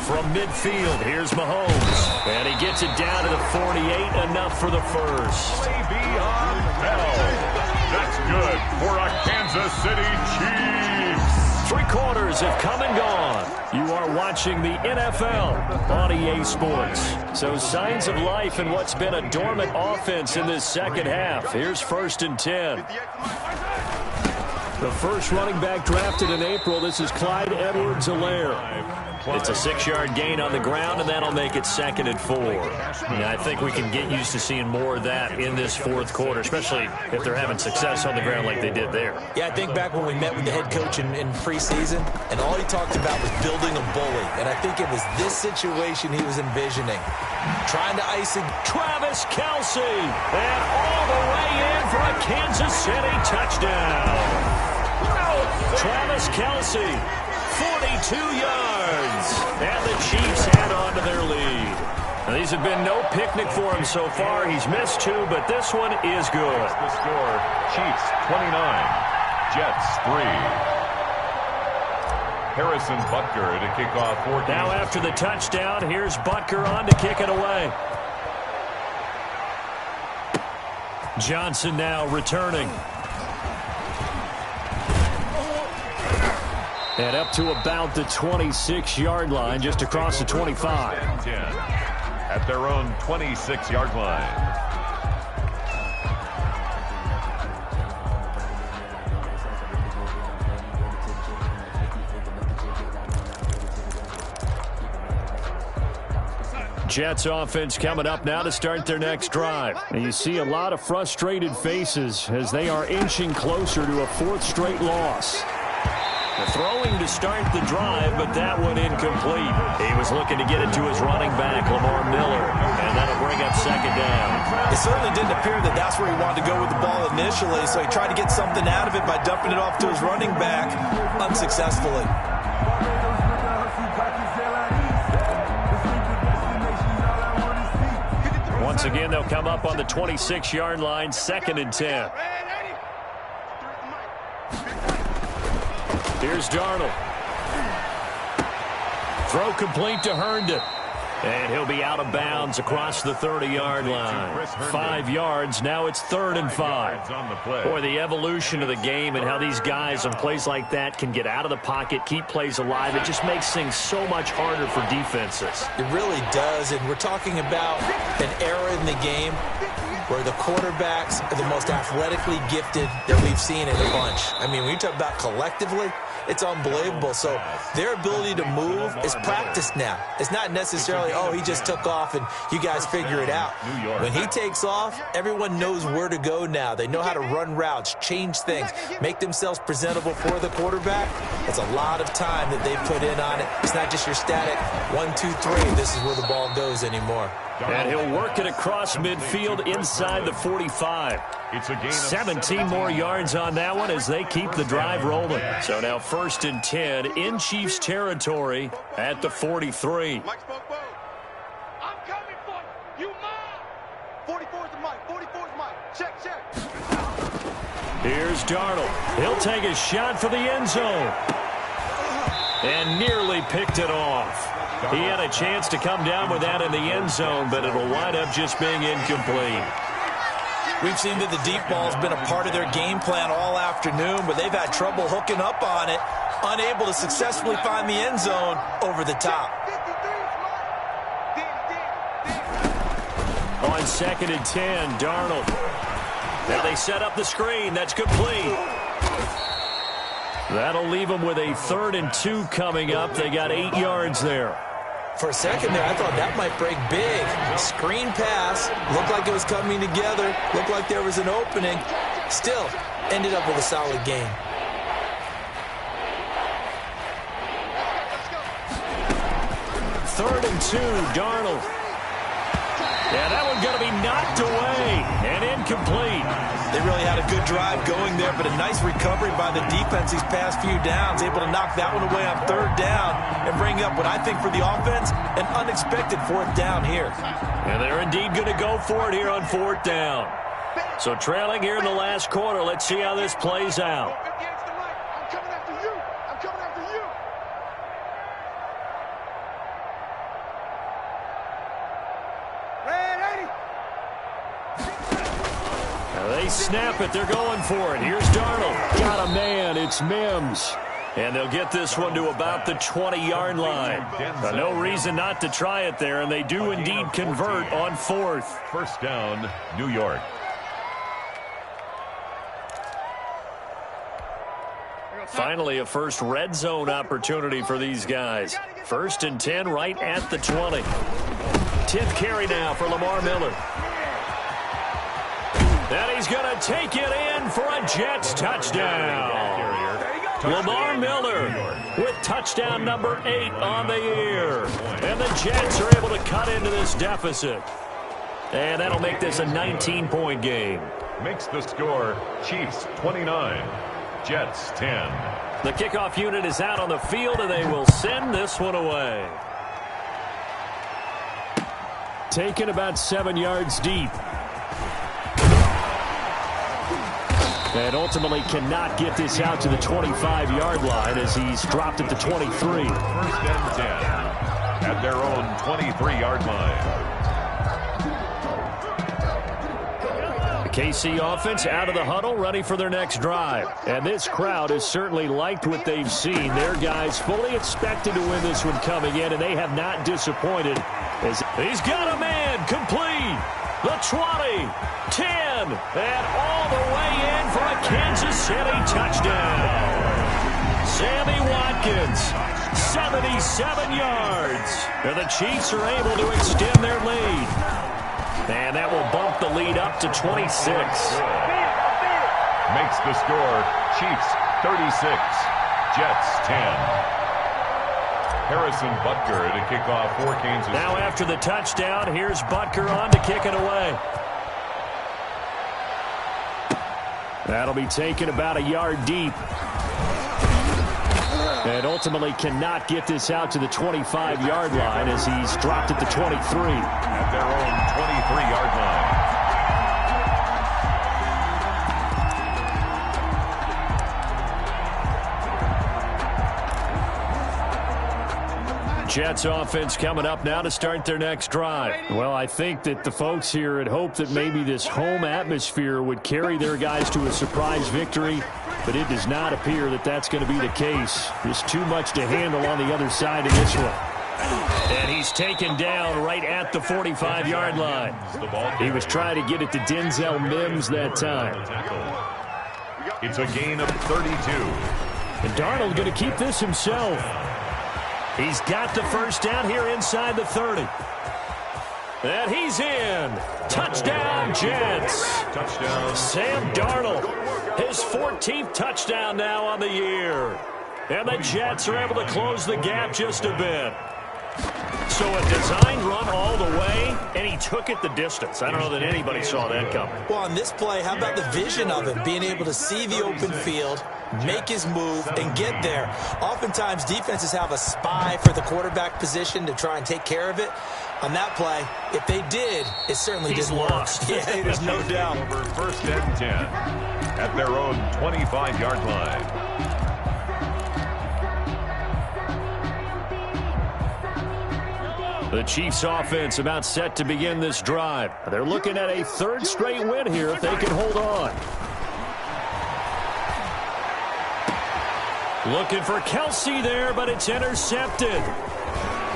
From midfield, here's Mahomes. And he gets it down to the 48, enough for the first. Le'Veon Bell. That's good for a Kansas City Chiefs. 3 quarters have come and gone. You are watching the NFL on EA Sports. So signs of life in what's been a dormant offense in this second half. Here's 1st and 10. The first running back drafted in April. This is Clyde Edwards-Helaire. It's a 6-yard gain on the ground, and that'll make it 2nd and 4. Yeah, I think we can get used to seeing more of that in this fourth quarter, especially if they're having success on the ground like they did there. Yeah, I think back when we met with the head coach in preseason, and all he talked about was building a bully. And I think it was this situation he was envisioning. Trying to ice it. Travis Kelce. And all the way in for a Kansas City touchdown. Travis Kelce, 42 yards. And the Chiefs add on to their lead. Now, these have been no picnic for him so far. He's missed 2, but this one is good. The score, Chiefs 29, Jets 3. Harrison Butker to kick off 4. Now after the touchdown, here's Butker on to kick it away. Johnson now returning. And up to about the 26-yard line, just across the 25. At their own 26-yard line. Jets offense coming up now to start their next drive. And you see a lot of frustrated faces as they are inching closer to a 4th straight loss. The throwing to start the drive, but that one incomplete. He was looking to get it to his running back, Lamar Miller, and that'll bring up 2nd down. It certainly didn't appear that that's where he wanted to go with the ball initially, so he tried to get something out of it by dumping it off to his running back unsuccessfully. Once again, they'll come up on the 26-yard line, 2nd and 10. Here's Darnold. Throw complete to Herndon. And he'll be out of bounds across the 30-yard line. 5 yards. Now it's 3rd and 5. Boy, the evolution of the game and how these guys on plays like that can get out of the pocket, keep plays alive, it just makes things so much harder for defenses. It really does, and we're talking about an era in the game where the quarterbacks are the most athletically gifted that we've seen in a bunch. I mean, when you talk about collectively, it's unbelievable. So their ability to move is practiced now. It's not necessarily, oh, he just took off and you guys figure it out. When he takes off, everyone knows where to go now. They know how to run routes, change things, make themselves presentable for the quarterback. It's a lot of time that they put in on it. It's not just your static 1, 2, 3. This is where the ball goes anymore. And he'll work it across midfield inside the 45. 17 more yards on that one as they keep the drive rolling. So now 1st and 10 in Chiefs territory at the 43. Mike spoke both. I'm coming for you. You mine. 44's the mic. 44's Mike. Check, check. Here's Darnold. He'll take a shot for the end zone. And nearly picked it off. He had a chance to come down with that in the end zone, but it'll wind up just being incomplete. We've seen that the deep ball's been a part of their game plan all afternoon, but they've had trouble hooking up on it, unable to successfully find the end zone over the top. On 2nd and 10, Darnold. Now they set up the screen. That's complete. That'll leave them with a 3rd and 2 coming up. They got 8 yards there. For a second there, I thought that might break big. Screen pass. Looked like it was coming together. Looked like there was an opening. Still, ended up with a solid game. Third and 2, Darnold. Yeah, that one's going to be knocked away and incomplete. They really had a good drive going there, but a nice recovery by the defense these past few downs, able to knock that one away on 3rd down and bring up what I think for the offense, an unexpected 4th down here. And they're indeed going to go for it here on 4th down. So trailing here in the last quarter, let's see how this plays out. I'm coming after you. I'm coming after you. They snap it. They're going for it. Here's Darnold. Got a man. It's Mims. And they'll get this one to about the 20-yard line. No reason not to try it there, and they do indeed convert on 4th. 1st down, New York. Finally, a first red zone opportunity for these guys. 1st and 10 right at the 20. 10th carry now for Lamar Miller. And he's going to take it in for a Jets touchdown. Lamar Miller with touchdown number 8 on the year. And the Jets are able to cut into this deficit. And that'll make this a 19-point game. Makes the score Chiefs 29, Jets 10. The kickoff unit is out on the field, and they will send this one away. Taken about 7 yards deep. And ultimately cannot get this out to the 25-yard line as he's dropped at the 23. 1st and 10 at their own 23-yard line. The KC offense out of the huddle, ready for their next drive. And this crowd has certainly liked what they've seen. Their guys fully expected to win this one coming in, and they have not disappointed. As he's got a man complete. The 20, 10, and all the way in for a Kansas City touchdown. Sammy Watkins, 77 yards. And the Chiefs are able to extend their lead. And that will bump the lead up to 26. Makes the score Chiefs 36, Jets 10. Harrison Butker to kick off for Kansas City. Now after the touchdown, here's Butker on to kick it away. That'll be taken about a yard deep. And ultimately cannot get this out to the 25-yard line as he's dropped at the 23. At their own 23-yard line. Jets offense coming up now to start their next drive. Well, I think that the folks here had hoped that maybe this home atmosphere would carry their guys to a surprise victory, but it does not appear that that's going to be the case. There's too much to handle on the other side of this one. And he's taken down right at the 45-yard line. He was trying to get it to Denzel Mims that time. It's a gain of 32. And Darnold going to keep this himself. He's got the first down here inside the 30. And he's in. Touchdown, Jets. Touchdown. Sam Darnold, his 14th touchdown now on the year. And the Jets are able to close the gap just a bit. So a designed run all the way, and he took it the distance. I don't know that anybody saw that coming. Well, on this play, how about the vision of it? Being able to see the open field, make his move, and get there. Oftentimes, defenses have a spy for the quarterback position to try and take care of it. On that play, if they did, it certainly didn't work. Yeah, there's no doubt. Over 1st and 10 at their own 25-yard line. The Chiefs offense about set to begin this drive. They're looking at a 3rd straight win here if they can hold on. Looking for Kelsey there, but it's intercepted.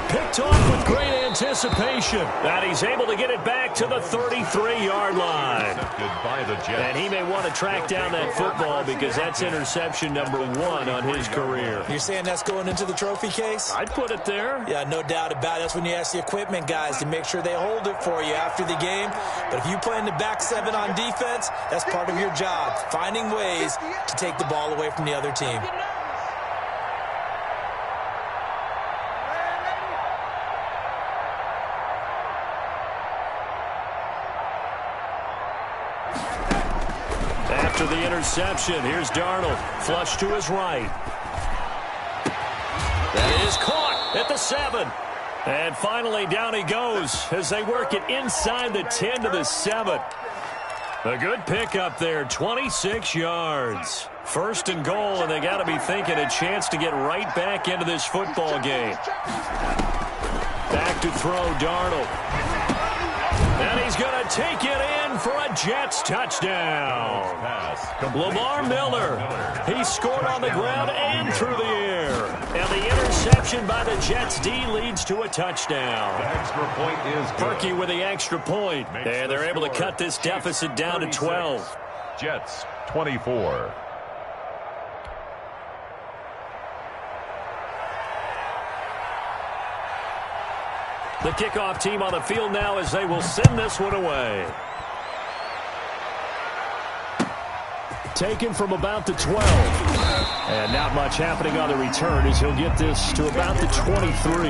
Picked off with great anticipation. And he's able to get it back to the 33-yard line. By the Jets. And he may want to track down that football because that's interception number 1 on his career. You're saying that's going into the trophy case? I'd put it there. Yeah, no doubt about it. That's when you ask the equipment guys to make sure they hold it for you after the game. But if you play in the back 7 on defense, that's part of your job, finding ways to take the ball away from the other team. After the interception, here's Darnold. Flush to his right. That is caught at the 7. And finally, down he goes as they work it inside the 10 to the 7. A good pickup there, 26 yards. 1st and goal, and they got to be thinking a chance to get right back into this football game. Back to throw, Darnold. And he's going to take it in for a Jets touchdown. Lamar Miller, he scored on the ground and through the air. And the interception by the Jets D leads to a touchdown. The extra point is good. Perky with the extra point. And they're able to cut this deficit down to 12. Jets 24. The kickoff team on the field now as they will send this one away. Taken from about the 12. And not much happening on the return as he'll get this to about the 23.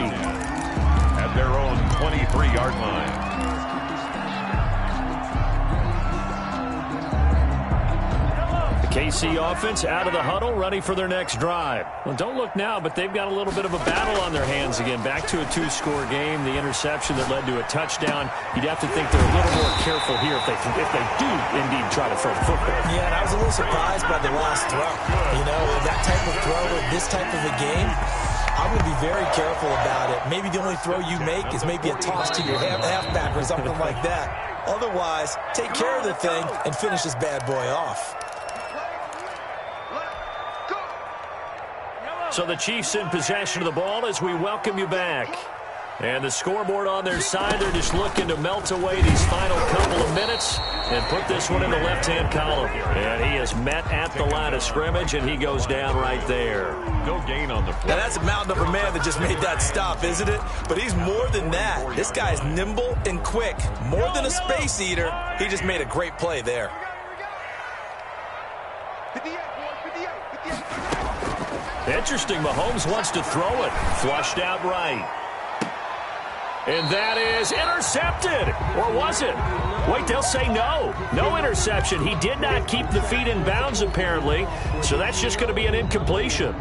At their own 23-yard line. KC offense out of the huddle, ready for their next drive. Well, don't look now, but they've got a little bit of a battle on their hands again. Back to a 2-score game. The interception that led to a touchdown. You'd have to think they're a little more careful here if they do indeed try to throw the football. Yeah, and I was a little surprised by the last throw. You know, that type of throw in this type of a game, I would be very careful about it. Maybe the only throw you make is maybe a toss to your halfback or something like that. Otherwise, take care of the thing and finish this bad boy off. So the Chiefs in possession of the ball as we welcome you back. And the scoreboard on their side, they're just looking to melt away these final couple of minutes and put this one in the left-hand column. And he is met at the line of scrimmage, and he goes down right there. No gain on the play. Now, that's a mountain of a man that just made that stop, isn't it? But he's more than that. This guy's nimble and quick. More than a space eater. He just made a great play there. Interesting, Mahomes wants to throw it. Flushed out right. And that is intercepted. Or was it? Wait, they'll say no. No interception. He did not keep the feet in bounds, apparently. So that's just going to be an incompletion.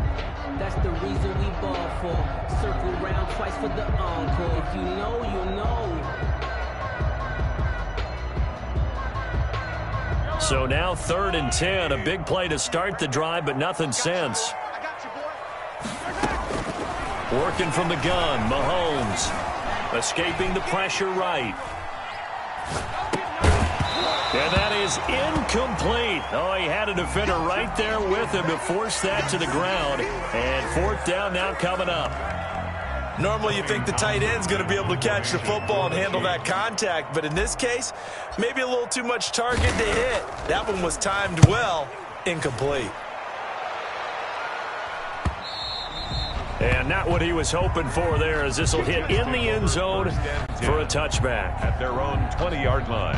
That's the reason we ball for. Circle round twice for the encore. If you know, you know. So now 3rd and 10. A big play to start the drive, but nothing since. Working from the gun, Mahomes. Escaping the pressure right. And that is incomplete. Oh, he had a defender right there with him to force that to the ground. And 4th down now coming up. Normally you think the tight end's going to be able to catch the football and handle that contact. But in this case, maybe a little too much target to hit. That one was timed well. Incomplete. And not what he was hoping for there, as this will hit in the end zone for a touchback. At their own 20-yard line.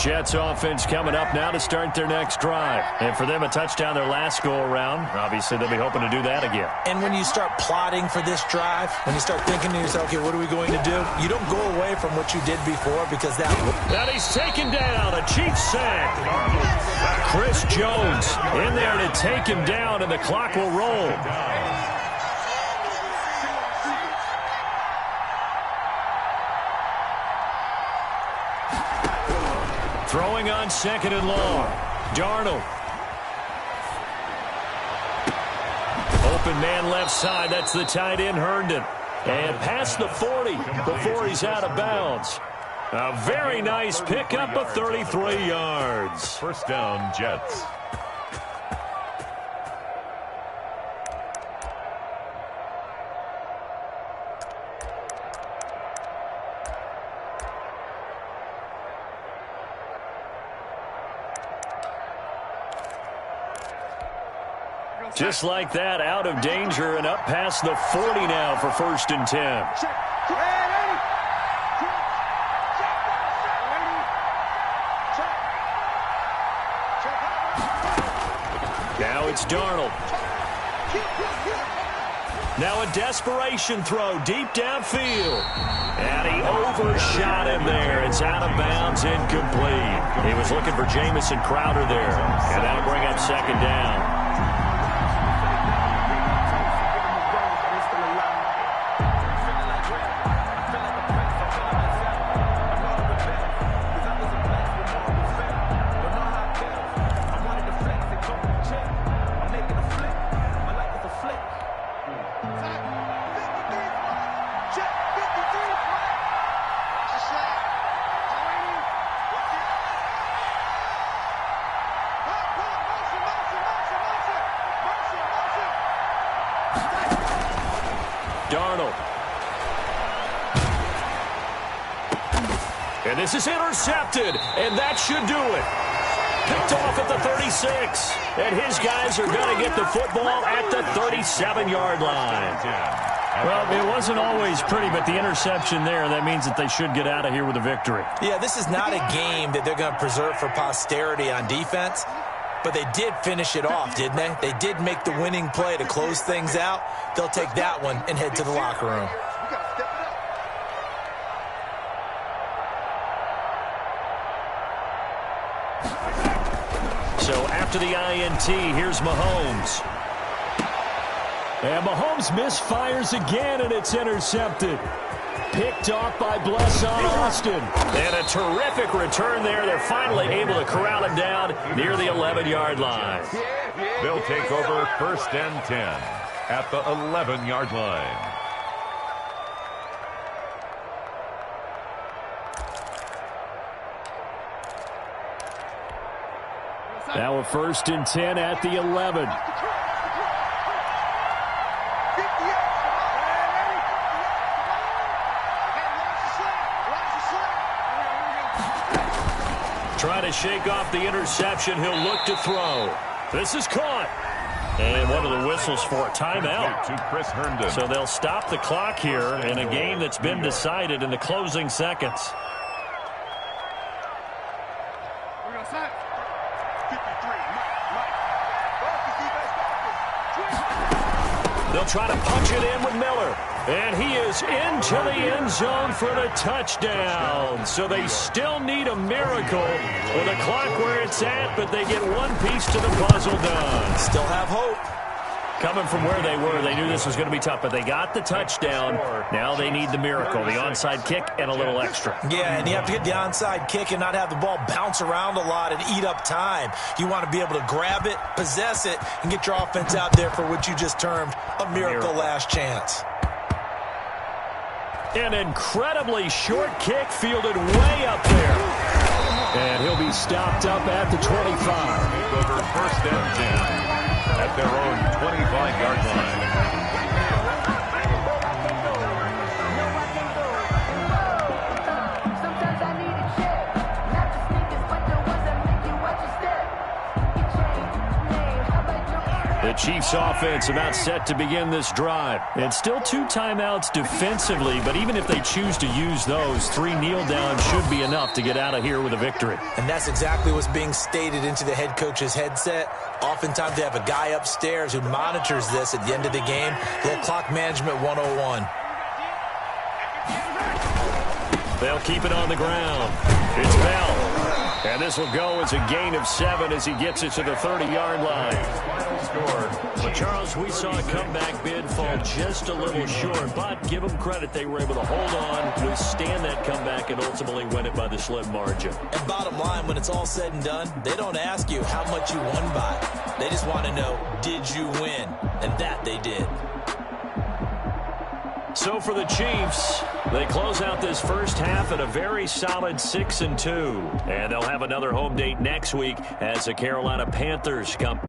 Jets offense coming up now to start their next drive. And for them, a touchdown their last go-around. Obviously, they'll be hoping to do that again. And when you start plotting for this drive, when you start thinking to yourself, okay, what are we going to do? You don't go away from what you did before because that... And he's taken down. A Chiefs sack. Chris Jones in there to take him down, and the clock will roll. Throwing on 2nd and long. Darnold. Open man left side. That's the tight end, Herndon. And past the 40 before he's out of bounds. A very nice pickup of 33 yards. First down, Jets. Just like that, out of danger and up past the 40 now for 1st and 10. Now it's Darnold. Now a desperation throw deep downfield. And he overshot him there. It's out of bounds, incomplete. He was looking for Jamison Crowder there. And that'll bring up 2nd down. Darnold. And this is intercepted, and that should do it. Picked off at the 36, and his guys are going to get the football at the 37-yard line. Well, it wasn't always pretty, but the interception there, that means that they should get out of here with a victory. Yeah, this is not a game that they're going to preserve for posterity on defense, but they did finish it off, didn't they? They did make the winning play to close things out. They'll take that one and head to the locker room. So after the INT, here's Mahomes. And Mahomes misfires again, and it's intercepted. Picked off by Bless on Austin. And a terrific return there. They're finally able to corral him down near the 11-yard line. They'll take over 1st and 10 at the 11-yard line. Now a 1st and 10 at the 11. Trying to shake off the interception. He'll look to throw. This is caught. And one of the whistles for a timeout. To Chris Herndon. So they'll stop the clock here in a game that's been decided in the closing seconds. They'll try to punch it in with Miller. And he is into the end zone for the touchdown. So they still need a miracle with the clock where it's at, but they get one piece to the puzzle done. Still have hope. Coming from where they were, they knew this was going to be tough, but they got the touchdown. Now they need the miracle, the onside kick and a little extra. Yeah, and you have to get the onside kick and not have the ball bounce around a lot and eat up time. You want to be able to grab it, possess it, and get your offense out there for what you just termed a miracle last chance. An incredibly short kick fielded way up there. And he'll be stopped up at the 25. Over 1st and 10 at their own 25-yard line. The Chiefs offense about set to begin this drive. And still 2 timeouts defensively, but even if they choose to use those, 3 kneel downs should be enough to get out of here with a victory. And that's exactly what's being stated into the head coach's headset. Oftentimes they have a guy upstairs who monitors this at the end of the game. Little clock management 101. They'll keep it on the ground. It's Bell. And this will go as a gain of 7 as he gets it to the 30-yard line. Final score. But, Charles, we saw a comeback bid fall just a little short, but give them credit. They were able to hold on, withstand that comeback, and ultimately win it by the slim margin. And bottom line, when it's all said and done, they don't ask you how much you won by. They just want to know, did you win? And that they did. So for the Chiefs, they close out this first half at a very solid 6-2. And they'll have another home date next week as the Carolina Panthers come.